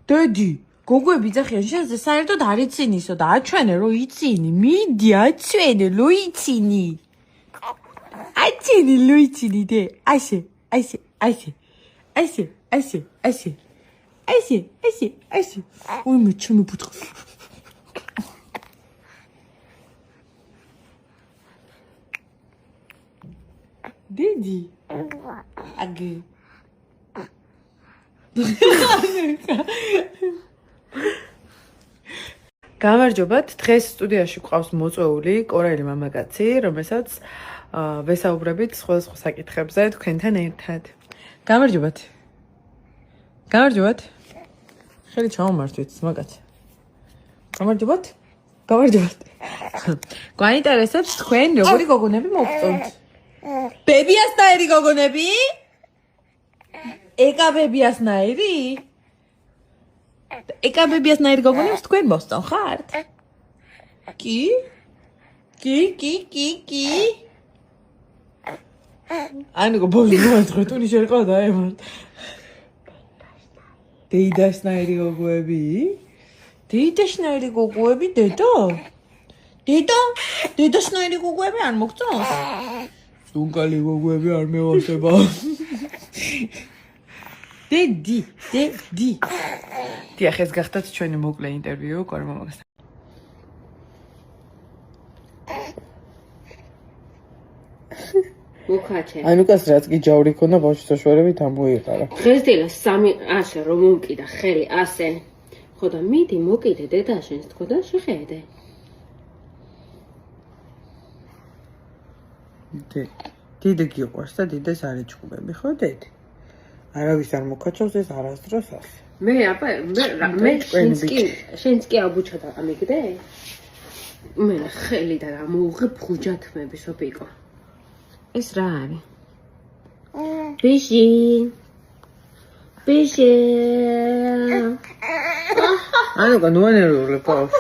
დედი გოგოები ძახიან შენზე საერთოდ არ იცინისო და აჩვენე რომ იცინი მიდი აჩვენე რომ იცინი აჩვენე რომ იცინი დე ასე ой მე ჩემი ფუთხა დედი აგი გამარჯობათ, დღეს სტუდიაში გვყავს მოწვეული კორეელი მამაკაცი, რომელსაც ვესაუბრებით სხვადასხვა საკითხებზე თქვენთან ერთად. გამარჯობათ. გამარჯობათ. ხელი ჩამომართვით, მამაკაცი. გამარჯობათ. გამარჯობათ. გვაინტერესებს თქვენ როგორი გოგონები მოგწონთ? ბებიასნაირი გოგონები? ეკაბებიასნაირი? ეკაბებიასნაირი გოგონებს თქვენ მოსწონხართ? კი? კი? ანუ ბოჟი მოაწყო, თუნი შერყვა დაემარ. დეიდასნაირი გოგოები? დეიდასნაირი გოგოები, დედო? დედასნაირი გოგოები არ მოგწონს? სუნკალი გოგოები არ მევასება. დედი. დიახ, ეს გახდათ ჩვენი მოკლე ინტერვიუ კორეელ მამაკაცთან. მოგხაჩე. ანუკას რაც კი ჯავრი ქონდა ბავშვის საშუალებით ამოიყარა. დღესდღეა სამი ასე რომ მომკიდა ხელი ასე. ხო და მიდი მოკიდე დედა შენს თქო და შეხედე. დიდი გიყვარს და დიდეს არ იჭუბები, ხო დედი? არავის არ მოკაჩავს ეს არასდროს ასე. მე შენს კი აბუჩა და ამიგდე? მე ხელი და ამოუღებ ხუჯათმები სოპიკო. ეს რა არის? ბიში. ანუ განუანერული პავს.